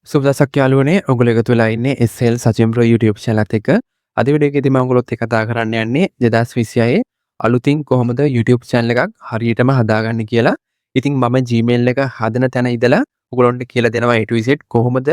සුබදසක් යාළුවනේ ඔයගොල්ලෝ එකතු වෙලා ඉන්නේ SL සචින් ප්‍රෝ YouTube channel එකත් එක්ක. අද වීඩියෝ එකේදී මම ඔයගොල්ලොත් එක්ක කතා කරන්න යන්නේ 2026 අලුතින් කොහොමද YouTube channel එකක් හරියටම හදාගන්නේ කියලා. ඉතින් මම Gmail එක හදන තැන ඉඳලා ඔයගොල්ලන්ට කියලා දෙනවා A to Z කොහොමද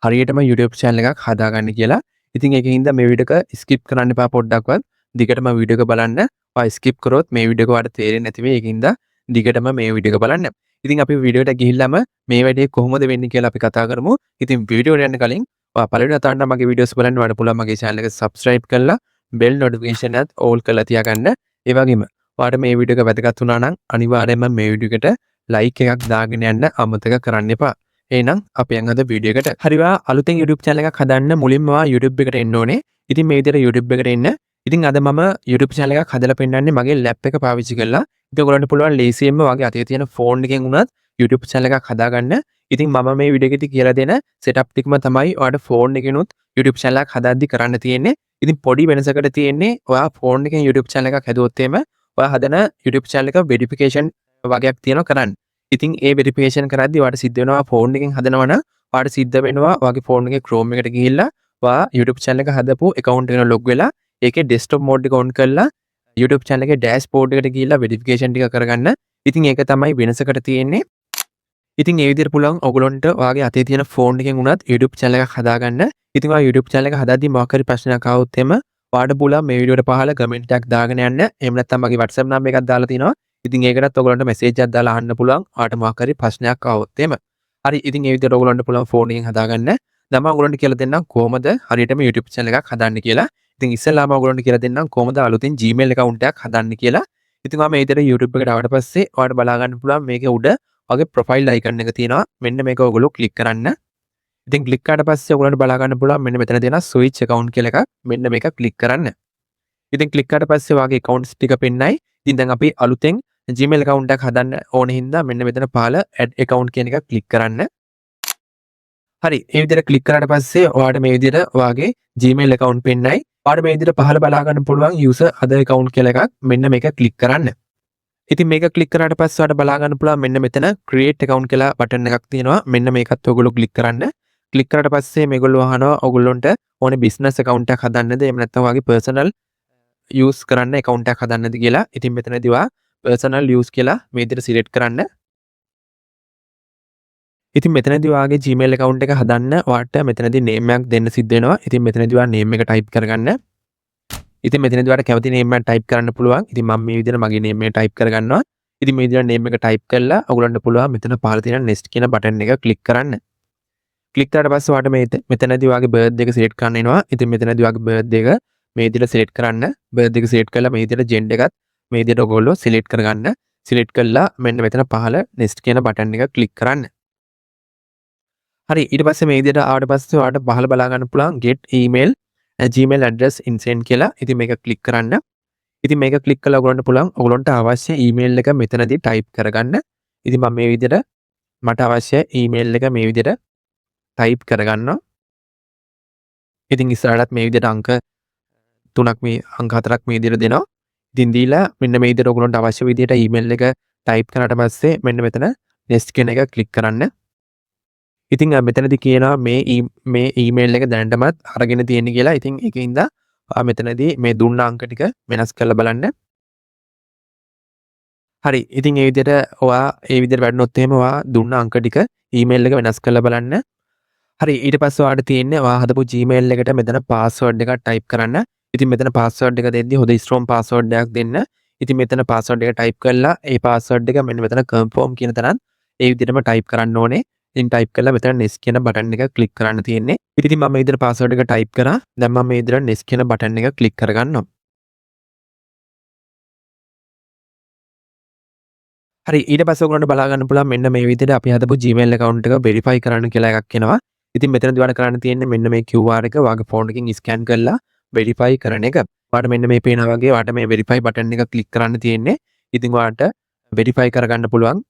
හරියටම YouTube channel එකක් හදාගන්නේ කියලා. ඉතින් ඒකින්ද මේ වීඩියෝ එක skip කරන්න එපා පොඩ්ඩක්වත්. දිගටම වීඩියෝ එක බලන්න. ඔයා skip කරොත් මේ වීඩියෝ එක ඔයාලට තේරෙන්නේ නැති වෙයි. ඒකින්ද දිගටම මේ වීඩියෝ එක බලන්න. ඉතින් අපි වීඩියෝ එකට ගිහිල්ලාම මේ වැඩේ කොහොමද වෙන්නේ කියලා අපි කතා කරමු. ඉතින් වීඩියෝ එකට යන්න කලින් ඔයා පළවෙනි වතාවට නම් මගේ වීඩියෝස් බලන්න වඩ පුළුවන් මගේ channel එක subscribe කරලා bell notification එකත් all කරලා තියාගන්න. ඒ වගේම ඔයාලට මේ වීඩියෝ එක වැදගත් වුණා නම් අනිවාර්යයෙන්ම මේ වීඩියෝ එකට like එකක් දාගෙන යන්න අමතක කරන්න එපා. එහෙනම් අපි යන් අද වීඩියෝ එකට. හරිවා අලුතෙන් YouTube channel එකක් හදන්න මුලින්ම ඔයා YouTube එකට එන්න ඕනේ. ඉතින් මේ විදිහට YouTube එකට එන්න. ඉතින් අද මම YouTube channel එකක් හදලා පෙන්නන්නේ මගේ lap එක පාවිච්චි කරලා. ඉතින් ඔයගොල්ලන්ට පුළුවන් ලේසියෙන්ම වගේ අතේ තියෙන phone එකෙන් උනත් YouTube channel එකක් හදාගන්න. ඉතින් මම මේ වීඩියෝ එකේදී කියලා දෙන setup ටිකම තමයි ඔයාලට phone එකෙනුත් YouTube channel එකක් හදාද්දි කරන්න තියෙන්නේ. ඉතින් පොඩි වෙනසකට තියෙන්නේ ඔයා phone එකෙන් YouTube channel එකක් හැදුවොත් එimhe ඔයා හදන YouTube channel එක verification වගේක් තියෙනවා කරන්න. ඉතින් ඒ verification කරද්දි ඔයාලට සිද්ධ වෙනවා phone එකෙන් හදනවා නම් ඔයාලට සිද්ධ වෙනවා ඔයාගේ phone එකේ Chrome එකට ගිහිල්ලා ඔයා YouTube channel එක හදපු account එකට log වෙලා ඒකේ desktop mode එක on කරලා YouTube channel එකේ dashboard එකට ගිහිල්ලා verification ටික කරගන්න. ඉතින් ඒක තමයි වෙනසකට තියෙන්නේ. ඉතින් ඒ විදිහට පුළුවන් ඔයගොල්ලන්ට ඔයාගේ අතේ තියෙන ෆෝන් එකෙන් උනත් YouTube channel එකක් හදාගන්න. ඉතින් ඔයා YouTube channel එක හදාද්දී මොකක් හරි ප්‍රශ්නයක් ආවොත් එම ඔයාලට පුළුවන් මේ වීඩියෝට පහළ කමෙන්ට් එකක් දාගෙන යන්න. එහෙම නැත්නම් මගේ WhatsApp නම්බර් එකක් දාලා තිනවා. ඉතින් ඒකටත් ඔයගොල්ලන්ට මැසේජ් එකක් දාලා අහන්න පුළුවන්. ඔයාලට මොකක් හරි ප්‍රශ්නයක් ආවොත් එම. හරි ඉතින් ඒ විදිහට ඔයගොල්ලන්ට පුළුවන් ෆෝන් එකෙන් හදාගන්න. දැන් මම ඔයගොල්ලන්ට කියලා දෙන්නම් කොහොමද හරියටම YouTube channel එකක් හදන්න කියලා. ඉතින් ඉස්සෙල්ලාම ඔයගොල්ලන්ට කියලා දෙන්නම් කොහොමද අලුතින් Gmail account එකක් හදන්න කියලා. ඉතින් මම මේ විදිහට YouTube එකට ආවට පස්සේ ඔයාලට බලා ගන්න පුළුවන් මේකේ උඩ ඔයාගේ ප්‍රොෆයිල් අයිකන් එක තියෙනවා. මෙන්න මේක ඔයගොල්ලෝ ක්ලික් කරන්න. ඉතින් ක්ලික් කරාට පස්සේ ඔයගොල්ලන්ට බලා ගන්න පුළුවන් මෙන්න මෙතන තියෙනවා ස්විච් account කියලා එකක්. මෙන්න මේක ක්ලික් කරන්න. ඉතින් ක්ලික් කරාට පස්සේ ඔයාගේ accounts ටික පෙන්නයි. ඉතින් දැන් අපි අලුතෙන් Gmail account එකක් හදන්න ඕන හින්දා මෙන්න මෙතන පහළ add account කියන එක ක්ලික් කරන්න. හරි මේ විදිහට ක්ලික් කරාට පස්සේ ඔයාලට මේ විදිහට ඔයාගේ Gmail account පෙන්නයි. ඔයාලට මේ විදිහට පහළ බලා ගන්න පුළුවන් user other account කියලා එකක්. මෙන්න මේක ක්ලික් කරන්න. ඉතින් මේක ක්ලික් කරාට පස්සේ ඔයාලට බලා ගන්න පුළුවන් මෙන්න මෙතන create account කියලා බටන් එකක් තියෙනවා. මෙන්න මේකත් ඔයගොල්ලෝ ක්ලික් කරන්න. ක්ලික් කරාට පස්සේ මේගොල්ලෝ අහනවා ඔයගොල්ලන්ට ඕනේ business account එකක් හදන්නද එහෙම නැත්නම් ඔයාගේ personal use කරන්න account එකක් හදන්නද කියලා. ඉතින් මෙතනදී ඔයා personal use කියලා මේ විදිහට select කරන්න. ඉතින් මෙතනදී ඔයාගේ Gmail account එක හදන්න ඔයාලට මෙතනදී name එකක් දෙන්න සිද්ධ වෙනවා. ඉතින් මෙතනදී ඔයා name එක type කරගන්න. ඉතින් මෙතනදී ඔයාලට කැමති name එකක් type කරන්න පුළුවන්. ඉතින් මම මේ විදිහට මගේ name එක type කරගන්නවා. ඉතින් මේ විදිහට name එක type කරලා ඔයගොල්ලන්ට පුළුවන් මෙතන පහළ තියෙන next කියන button එක click කරන්න. click කරාට පස්සේ ඔයාලට මෙතනදී ඔයාගේ birthday එක select කරන්න එනවා. ඉතින් මෙතනදී ඔයාගේ birthday එක මේ විදිහට select කරන්න. birthday එක select කරලා මේ විදිහට gender එකත් මේ විදිහට ඔයගොල්ලෝ select කරගන්න. select කරලා මෙන්න මෙතන පහළ next කියන button එක click කරන්න. හරි ඊට පස්සේ මේ විදිහට ආවට පස්සේ ඔයාලට පහළ බලා ගන්න පුළුවන් get email Gmail address insent කියලා. ඉතින් මේක click කරන්න. ඉතින් මේක click කළා ඔයගොල්ලන්ට පුළුවන් ඔයගොල්ලන්ට අවශ්‍ය email එක මෙතනදී type කරගන්න. ඉතින් මම මේ විදිහට මට අවශ්‍ය email එක මේ විදිහට type කරගන්නවා. ඉතින් ඉස්සරහට මේ විදිහට අංක 3ක් මේ අංක 4ක් මේ විදිහට දෙනවා. ඉතින් දීලා මෙන්න මේ විදිහට ඔයගොල්ලන්ට අවශ්‍ය විදිහට email එක type කරාට පස්සේ මෙන්න මෙතන next කියන එක click කරන්න. ඉතින් මෙතනදී කියනවා මේ email එක දැනටමත් අරගෙන තියෙන කියලා. ඉතින් ඒකින්ද මෙතනදී මේ දුන්න අංක ටික වෙනස් කරලා බලන්න. හරි. ඉතින් මේ විදිහට ඔයා මේ විදිහට වැඩනොත් එහෙම ඔයා දුන්න අංක ටික email එක වෙනස් කරලා බලන්න. හරි. ඊට පස්සේ ඔයාලට තියෙන්නේ ඔයා හදපු Gmail එකට මෙතන password එකක් type කරන්න. ඉතින් මෙතන password එක දෙද්දි හොඳ strong password එකක් දෙන්න. ඉතින් මෙතන password එක type කරලා ඒ password එක මෙන්න මෙතන confirm කියන තැනත් ඒ විදිහටම type කරන්න ඕනේ. ඉතින් type කරලා මෙතන next කියන button එක click කරන්න තියෙන්නේ. ඉතින් මම මේ විදිහට password එක type කරා. දැන් මම මේ විදිහට next කියන button එක click කරගන්නවා. හරි ඊට පස්සේ ඔයගොල්ලන්ට බලා ගන්න පුළුවන් මෙන්න මේ විදිහට අපි හදපු Gmail account එක verify කරන්න කියලා එකක් එනවා. ඉතින් මෙතනදී ඔයාලට කරන්න තියෙන්නේ මෙන්න මේ QR එක ඔයාගේ phone එකකින් scan කරලා verify කරන එක. ඔයාලට මෙන්න මේ පේනා වගේ ඔයාලට මේ verify button එක click කරන්න තියෙන්නේ. ඉතින් ඔයාලට verify කරගන්න පුළුවන්.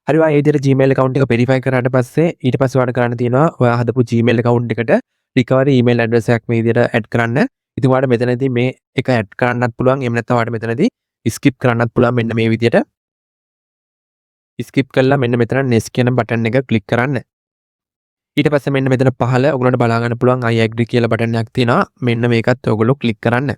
හරි ඔයා මේ විදිහට Gmail account එක verify කරාට පස්සේ ඊට පස්සේ ඔයාලට කරන්න තියෙනවා ඔයා හදපු Gmail account එකට recovery email address එකක් මේ විදිහට add කරන්න. ඉතින් ඔයාලට මෙතනදී මේ එක add කරන්නත් පුළුවන්. එහෙම නැත්නම් ඔයාලට මෙතනදී skip කරන්නත් පුළුවන් මෙන්න මේ විදිහට. skip කළා මෙන්න මෙතන next කියන button එක click කරන්න. ඊට පස්සේ මෙන්න මෙතන පහළ ඔයගොල්ලන්ට බලා ගන්න පුළුවන් I agree කියලා බටන් එකක් තියෙනවා. මෙන්න මේකත් ඔයගොල්ලෝ ක්ලික් කරන්න.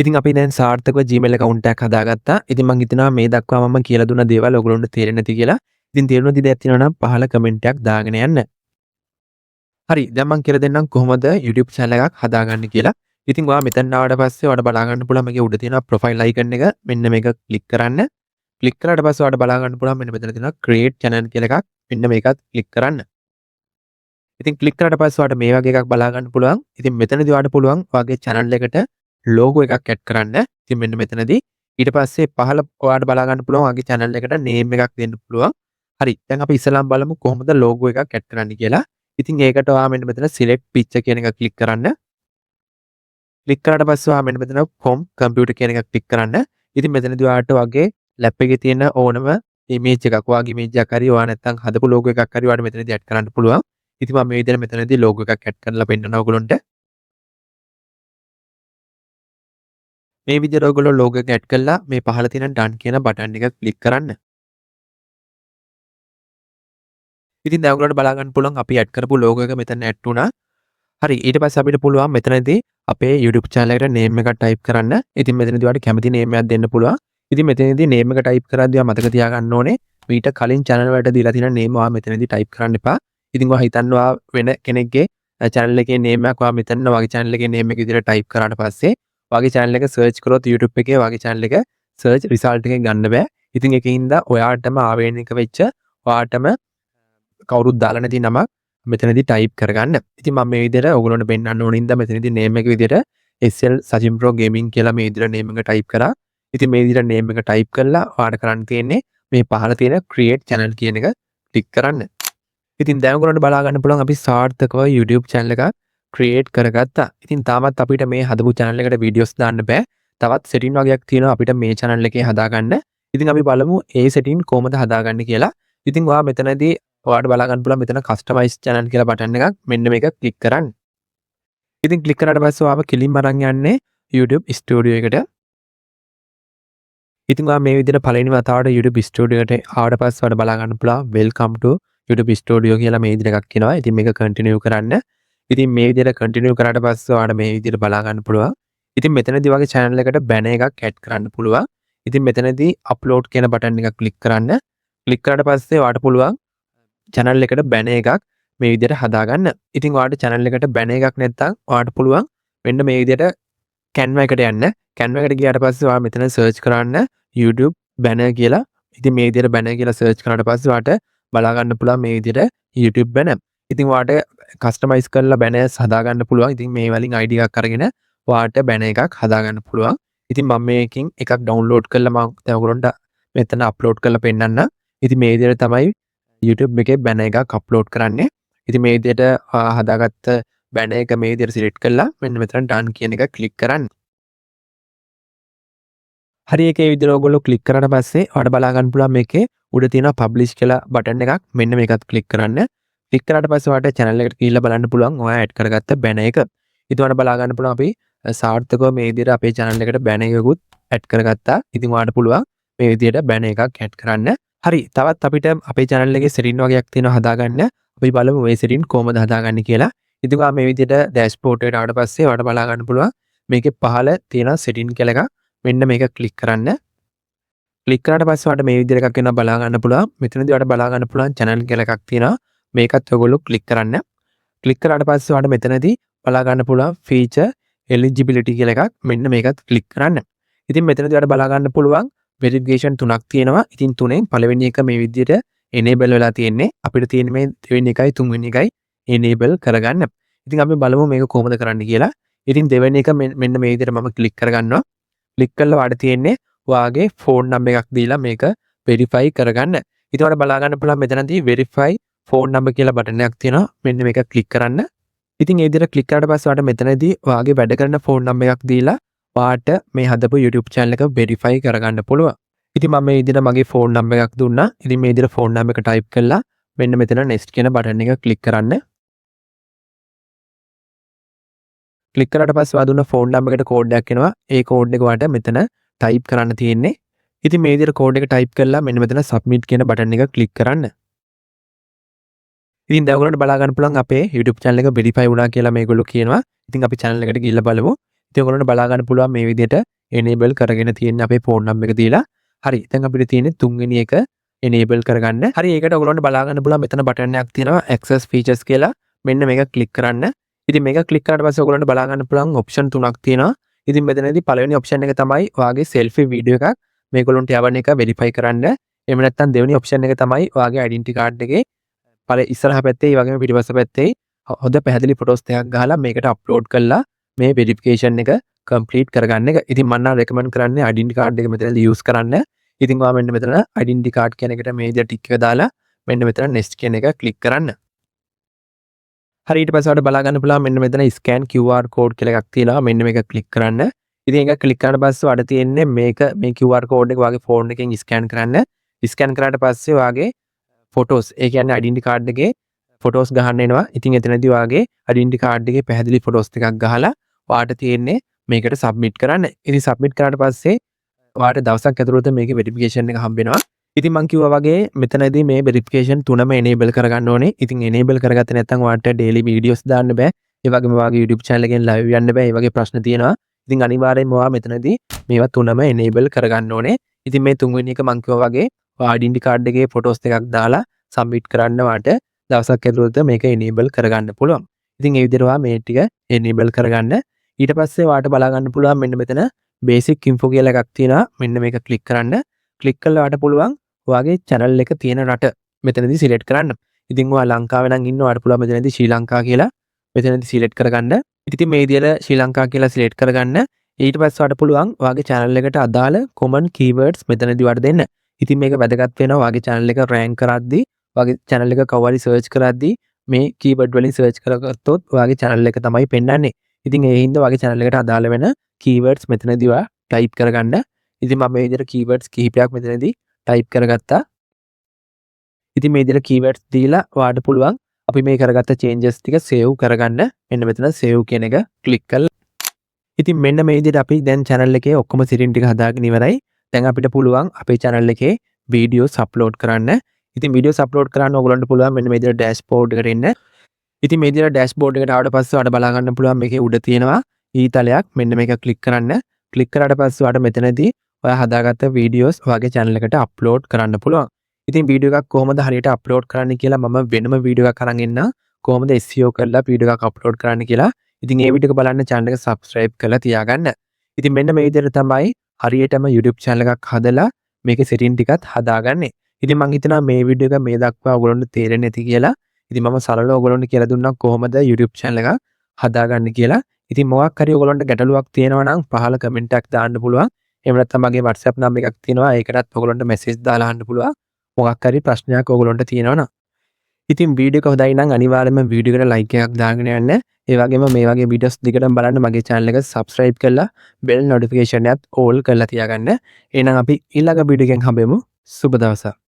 ඉතින් අපි දැන් සාර්ථකව Gmail account එකක් හදාගත්තා. ඉතින් මම හිතනවා මේ දක්වා මම කියලා දුන්න දේවල් ඔයගොල්ලන්ට තේරෙන්නේ නැති කියලා. ඉතින් තේරුණ දෙයක් තියෙනවා නම් පහළ කමෙන්ට් එකක් දාගෙන යන්න. හරි දැන් මම කියලා දෙන්නම් කොහොමද YouTube channel එකක් හදාගන්නේ කියලා. ඉතින් ඔයා මෙතන ආවට පස්සේ ඔයාලට බලා ගන්න පුළුවන් මේකේ උඩ තියෙන profile icon එක මෙන්න මේක ක්ලික් කරන්න. ක්ලික් කරාට පස්සේ ඔයාලට බලා ගන්න පුළුවන් මෙන්න මෙතන තියෙනවා create channel කියලා එකක්. මෙන්න මේකත් ක්ලික් කරන්න. ඉතින් ක්ලික් කරාට පස්සේ ඔයාලට මේ වගේ එකක් බලා ගන්න පුළුවන්. ඉතින් මෙතනදී ඔයාලට පුළුවන් ඔයාගේ channel එකට logo එකක් add කරන්න. ඉතින් මෙන්න මෙතනදී ඊට පස්සේ පහළ ඔයාලට බලා ගන්න පුළුවන් ඔයාගේ channel එකට name එකක් දෙන්න පුළුවන්. හරි දැන් අපි ඉස්සෙල්ලාම බලමු කොහොමද logo එකක් add කරන්න කියලා. ඉතින් ඒකට ඔයා මෙන්න මෙතන select picture කියන එක ක්ලික් කරන්න. ක්ලික් කරාට පස්සේ ඔයා මෙන්න මෙතන home computer කියන එක ක්ලික් කරන්න. ඉතින් මෙතනදී ඔයාලට වගේ ලැප් එකේ තියෙන ඕනම image එකක් ඔයාගේ image එකක් හරි ඔයා නැත්නම් හදපු logo එකක් හරි ඔයාලට මෙතනදී add කරන්න පුළුවන්. ඉතින් මම මේ විදිහට මෙතනදී logo එකක් add කරලා පෙන්නනවා ඔයගොල්ලන්ට. මේ විදිහට ඔයගොල්ලෝ logo එක add කරලා මේ පහළ තියෙන done කියන බටන් එක ක්ලික් කරන්න. ඉතින් දැන් ඔයගොල්ලන්ට බලා ගන්න පුළුවන් අපි add කරපු logo එක මෙතන add වුණා. හරි ඊට පස්සේ අපිට පුළුවන් මෙතනදී අපේ YouTube channel එකට name එකක් type කරන්න. ඉතින් මෙතනදී ඔයාලට කැමති name එකක් දෙන්න පුළුවන්. ඉතින් මෙතනදී name එක type කරද්දී ඔයා මතක තියාගන්න ඕනේ මීට කලින් channel වලට දීලා තියෙන name ඔයා මෙතනදී type කරන්න එපා. ඉතින් ඔයා හිතන්න ඔයා වෙන කෙනෙක්ගේ channel එකේ name එකක් ඔයා මෙතන ඔයාගේ channel එකේ name එක විදිහට type කරාට පස්සේ ඔයාගේ channel එක search කරොත් YouTube එකේ ඔයාගේ channel එක search result එකෙන් ගන්න බෑ. ඉතින් ඒකින්ද ඔයාටම ආවේනික වෙච්ච ඔයාටම කවුරුත් දාලා නැති නමක් මෙතනදී type කරගන්න. ඉතින් මම මේ විදිහට ඔයගොල්ලන්ට පෙන්නන්න ඕනින්ද මෙතනදී name එක විදිහට SL Sajin Pro Gaming කියලා මේ විදිහට name එක type කරා. ඉතින් මේ විදිහට name එක type කරලා ඔයාලට කරන්න තියෙන්නේ මේ පහළ තියෙන create channel කියන එක ක්ලික් කරන්න. ඉතින් දැන් ඔයගොල්ලන්ට බලා ගන්න පුළුවන් අපි සාර්ථකව YouTube channel එකක් create කරගත්තා. ඉතින් තාමත් අපිට මේ හදපු channel එකට videos දාන්න බෑ. තවත් setting වගේක් තියෙනවා අපිට මේ channel එකේ හදාගන්න. ඉතින් අපි බලමු ඒ setting කොහොමද හදාගන්නේ කියලා. ඉතින් ඔයා මෙතනදී ඔයාලට බලා ගන්න පුළුවන් මෙතන customize channel කියලා බටන් එකක් මෙන්න මේක ක්ලික් කරන්න. ඉතින් ක්ලික් කරාට පස්සේ ඔයාව කෙලින්ම අරන් යන්නේ YouTube Studio එකට. ඉතින් ඔයා මේ විදිහට පළවෙනි වතාවට YouTube Studio එකට ආවට පස්සේ ඔයාලට බලා ගන්න පුළුවන් welcome to YouTube Studio කියලා මේ විදිහට එකක් එනවා. ඉතින් මේක continue කරන්න. ඉතින් මේ විදිහට continue කරාට පස්සේ ඔයාලට මේ විදිහට බලා ගන්න පුළුවන්. ඉතින් මෙතනදී වගේ channel එකට banner එකක් add කරන්න පුළුවන්. ඉතින් මෙතනදී upload කියන බටන් එක ක්ලික් කරන්න. ක්ලික් කරාට පස්සේ ඔයාලට පුළුවන් channel එකට banner එකක් මේ විදිහට හදාගන්න. ඉතින් ඔයාලට channel එකට banner එකක් නැත්නම් ඔයාලට පුළුවන් මෙන්න මේ විදිහට Canva එකට යන්න. Canva එකට ගියාට පස්සේ ඔයා මෙතන search කරන්න YouTube banner කියලා. ඉතින් මේ විදිහට banner කියලා search කරාට පස්සේ ඔයාලට බලා ගන්න පුළුවන් මේ විදිහට YouTube banner. ඉතින් ඔයාලට customize කරලා banners හදාගන්න පුළුවන්. ඉතින් මේ වලින් ID එකක් අරගෙන ඔයාලට banner එකක් හදාගන්න පුළුවන්. ඉතින් මම මේකෙන් එකක් download කරලා මම දැන් ඔයගොල්ලන්ට මෙතන upload කරලා පෙන්නන්න. ඉතින් මේ විදිහට තමයි YouTube එකේ banner එකක් upload කරන්නේ. ඉතින් මේ විදිහට හදාගත්ත banner එක මේ විදිහට select කරලා මෙන්න මෙතන done කියන එක click කරන්න. හරි ඒකේ විදිහට ඔයගොල්ලෝ click කරාට පස්සේ ඔයාලට බලා ගන්න පුළුවන් මේකේ උඩ තියෙන publish කියලා බටන් එකක් මෙන්න මේකත් click කරන්න. click කරාට පස්සේ ඔයාලට channel එකට ගිහිල්ලා බලන්න පුළුවන් ඔයා add කරගත්ත banner එක. ඉතින් ඔයාලට බලා ගන්න පුළුවන් අපි සාර්ථකව මේ විදිහට අපේ channel එකට banner එකකුත් add කරගත්තා. ඉතින් ඔයාලට පුළුවන් මේ විදිහට banner එකක් add කරන්න. හරි තවත් අපිට අපේ channel එකේ setting වගේක් තියෙනවා හදාගන්න. අපි බලමු මේ setting කොහොමද හදාගන්නේ කියලා. ඉතින් ඔයා මේ විදිහට dashboard එකට ආවට පස්සේ ඔයාලට බලා ගන්න පුළුවන් මේකේ පහළ තියෙන setting කියලා එකක් මෙන්න මේක click කරන්න. click කරාට පස්සේ ඔයාලට මේ විදිහට එකක් එනවා බලා ගන්න පුළුවන්. මෙතනදී ඔයාලට බලා ගන්න පුළුවන් channel කියලා එකක් තියෙනවා. මේකත් ඔයගොල්ලෝ click කරන්න. click කරාට පස්සේ ඔයාලට මෙතනදී බලා ගන්න පුළුවන් feature eligibility කියලා එකක් මෙන්න මේකත් click කරන්න. ඉතින් මෙතනදී ඔයාලට බලා ගන්න පුළුවන් verification තුනක් තියෙනවා. ඉතින් තුනෙන් පළවෙනි එක මේ විදිහට enable වෙලා තියෙන්නේ. අපිට තියෙන්නේ මේ දෙවෙනි එකයි තුන්වෙනි එකයි enable කරගන්න. ඉතින් අපි බලමු මේක කොහොමද කරන්න කියලා. ඉතින් දෙවෙනි එක මෙන්න මේ විදිහට මම click කරගන්නවා. click කරලා ඔයාලට තියෙන්නේ ඔයාගේ phone number එකක් දීලා මේක verify කරගන්න. ඉතින් ඔයාලට බලා ගන්න පුළුවන් මෙතනදී verify phone number කියලා බටන් එකක් තියෙනවා. මෙන්න මේක click කරන්න. ඉතින් ඒ විදිහට click කරාට පස්සේ ඔයාලට මෙතනදී ඔයාගේ වැඩ කරන phone number එකක් දීලා ඔයාට මේ හදපු YouTube channel එක verify කරගන්න පුළුවන්. ඉතින් මම මේ විදිහට මගේ phone number එකක් දුන්නා. ඉතින් මේ විදිහට phone number එක type කරලා මෙන්න මෙතන next කියන බටන් එක click කරන්න. click කරාට පස්සේ ඔයා දුන්න phone number එකට code එකක් එනවා. ඒ code එක ඔයාට මෙතන type කරන්න තියෙන්නේ. ඉතින් මේ විදිහට code එක type කරලා මෙන්න මෙතන submit කියන බටන් එක click කරන්න. ඉතින් දැන් ඔයගොල්ලන්ට බලා ගන්න පුළුවන් අපේ YouTube channel එක verify වුණා කියලා මේගොල්ලෝ කියනවා. ඉතින් අපි channel එකට ගිහිල්ලා බලමු. ඉතින් ඔයගොල්ලන්ට බලා ගන්න පුළුවන් මේ විදිහට enable කරගෙන තියෙන අපේ phone number එක දීලා. හරි. දැන් අපිට තියෙන්නේ තුන්වෙනි එක enable කරගන්න. හරි. ඒකට ඔයගොල්ලන්ට බලා ගන්න පුළුවන් මෙතන බටන් එකක් තියෙනවා access features කියලා. මෙන්න මේක click කරන්න. ඉතින් මේක click කරාට පස්සේ ඔයගොල්ලන්ට බලා ගන්න පුළුවන් option තුනක් තියෙනවා. ඉතින් මෙතනදී පළවෙනි option එක තමයි ඔයාගේ selfie video එකක් මේගොල්ලන්ට යවන එක verify කරන්න. එහෙම නැත්නම් දෙවෙනි option එක තමයි ඔයාගේ identity card එකේ ඉස්සරහ පැත්තේ ඒ වගේම පිටිපස්ස පැත්තේ හොඳ පැහැදිලි ෆොටෝස් ටිකක් ගහලා මේකට අප්ලෝඩ් කරලා මේ වෙරිෆිකේෂන් එක කම්ප්ලීට් කරගන්න එක. ඉතින් මම නම් රෙකමන්ඩ් කරන්නේ ඩෙන්ටි කාඩ් එක මෙතනදී යූස් කරන්න. ඉතින් ඔයා මෙන්න මෙතන ඩෙන්ටි කාඩ් කියන එකට මේ විදිහට ටික් එක දාලා මෙන්න මෙතන next කියන එක ක්ලික් කරන්න. හරි ඊට පස්සේ ඔයාලට බලා ගන්න පුළුවන් මෙන්න මෙතන scan QR code කියලා එකක් තියෙනවා. මෙන්න මේක ක්ලික් කරන්න. ඉතින් ඒක ක්ලික් කරාට පස්සේ ඔයාලට තියෙන්නේ මේ QR code එක ඔයාගේ ෆෝන් එකෙන් ස්කෑන් කරන්න. ස්කෑන් කරාට පස්සේ ඔයාගේ ෆොටෝස් ඒ කියන්නේ ඩෙන්ටි කාඩ් එකේ ෆොටෝස් ගහන්න එනවා. ඉතින් එතනදී ඔයාගේ ඩෙන්ටි කාඩ් එකේ පැහැදිලි ෆොටෝස් ටිකක් ගහලා ඔයාට තියෙන්නේ මේකට සබ්මිට් කරන්න. ඉතින් සබ්මිට් කරාට පස්සේ ඔයාට දවසක් ඇතුළත මේකේ වෙරිෆිකේෂන් එක හම්බ වෙනවා. ඉතින් මම කිව්වා වගේ මෙතනදී මේ වෙරිෆිකේෂන් තුනම enable කරගන්න ඕනේ. ඉතින් enable කරගත්තේ නැත්නම් ඔයාට daily videos දාන්න බෑ. ඒ වගේම ඔයාගේ YouTube channel එකෙන් live යන්න බෑ. ඒ වගේ ප්‍රශ්න තියෙනවා. ඉතින් අනිවාර්යෙන්ම ඔයා මෙතනදී මේවා තුනම enable කරගන්න ඕනේ. ඉතින් මේ තුන්වෙනි එක මම කිව්වා වගේ ඔයා ඩෙන්ටි කාඩ් එකේ ෆොටෝස් දෙකක් දාලා සබ්මිට් කරන්න වාට දවසක් ඇතුළත මේක enable කරගන්න පුළුවන්. ඉතින් ඒ විදිහට ඔයා මේ ටික enable කරගන්න. ඊට පස්සේ ඔයාට බලා ගන්න පුළුවන් මෙන්න මෙතන basic info කියලා එකක් තියෙනවා. මෙන්න මේක ක්ලික් කරන්න. ක්ලික් කළා ඔයාට පුළුවන් ඔයාගේ channel එක තියෙන රට මෙතනදී select කරන්න. ඉතින් ඔයා ලංකාවේ නම් ඉන්න ඔයාට පුළුවන් මෙතනදී ශ්‍රී ලංකා කියලා මෙතනදී select කරගන්න. ඉතින් මේ විදිහට ශ්‍රී ලංකා කියලා select කරගන්න. ඊට පස්සේ ඔයාට පුළුවන් ඔයාගේ channel එකට අදාළ common keywords මෙතනදී ඔයාට දෙන්න. ඉතින් මේක වැදගත් වෙනවා ඔයාගේ channel එක rank කරද්දී ඔයාගේ channel එක කවුරු හරි search කරද්දී මේ keyword වලින් search කරගත්තොත් ඔයාගේ channel එක තමයි පෙන්නන්නේ. ඉතින් ඒ හින්දා ඔයාගේ channel එකට අදාළ වෙන keywords මෙතනදී ඔයා type කරගන්න. ඉතින් මම මේ විදිහට keywords කිහිපයක් මෙතනදී type කරගත්තා. ඉතින් මේ විදිහට keywords දීලා ඔයාට පුළුවන් අපි මේ කරගත්ත changes ටික save කරගන්න. මෙන්න මෙතන save කියන එක click කරලා. ඉතින් මෙන්න මේ විදිහට අපි දැන් channel එකේ ඔක්කොම setting ටික හදාගෙන ඉවරයි. දැන් අපිට පුළුවන් අපේ channel එකේ videos upload කරන්න. ඉතින් videos upload කරන්න ඕගොල්ලන්ට පුළුවන් මෙන්න මේ විදිහට dashboard එකට එන්න. ඉතින් මේ විදිහට dashboard එකට ආවට පස්සේ ඔයාලට බලා ගන්න පුළුවන් මේකේ උඩ තියෙනවා ඊතලයක්. මෙන්න මේක click කරන්න. click කරාට පස්සේ ඔයාලට මෙතනදී ඔයා හදාගත්ත videos ඔයාගේ channel එකට upload කරන්න පුළුවන්. ඉතින් වීඩියෝ එකක් කොහොමද හරියට අප්ලෝඩ් කරන්න කියලා මම වෙනම වීඩියෝ එකක් අරන් එන්න කොහොමද SEO කරලා වීඩියෝ එකක් අප්ලෝඩ් කරන්න කියලා. ඉතින් ඒ වීඩියෝ එක බලන්න channel එක subscribe කරලා තියාගන්න. ඉතින් මෙන්න මේ විදිහට තමයි හරියටම YouTube channel එකක් හදලා මේකේ setting ටිකත් හදාගන්නේ. ඉතින් මම හිතනවා මේ වීඩියෝ එක මේ දක්වා ඔයගොල්ලන්ට තේරෙන්නේ නැති කියලා. ඉතින් මම සරලව ඔයගොල්ලන්ට කියලා දුන්නා කොහොමද YouTube channel එකක් හදාගන්නේ කියලා. ඉතින් මොකක් හරි ඔයගොල්ලන්ට ගැටලුවක් තියෙනවා නම් පහළ comment එකක් දාන්න පුළුවන්. එහෙම නැත්නම් මගේ WhatsApp number එකක් තියෙනවා. ඒකටත් ඔයගොල්ලන්ට message දාලා අහන්න පුළුවන්. මොකක් හරි ප්‍රශ්නයක් ඔයගොල්ලන්ට තියෙනවා නම්. ඉතින් වීඩියෝ එක හොඳයි නම් අනිවාර්යයෙන්ම වීඩියෝ එකට like එකක් දාගෙන යන්න. ඒ වගේම මේ වගේ videos දිගටම බලන්න මගේ channel එක subscribe කරලා bell notification එකත් all කරලා තියාගන්න. එහෙනම් අපි ඊළඟ වීඩියෝ එකෙන් හම්බෙමු. සුබ දවසක්.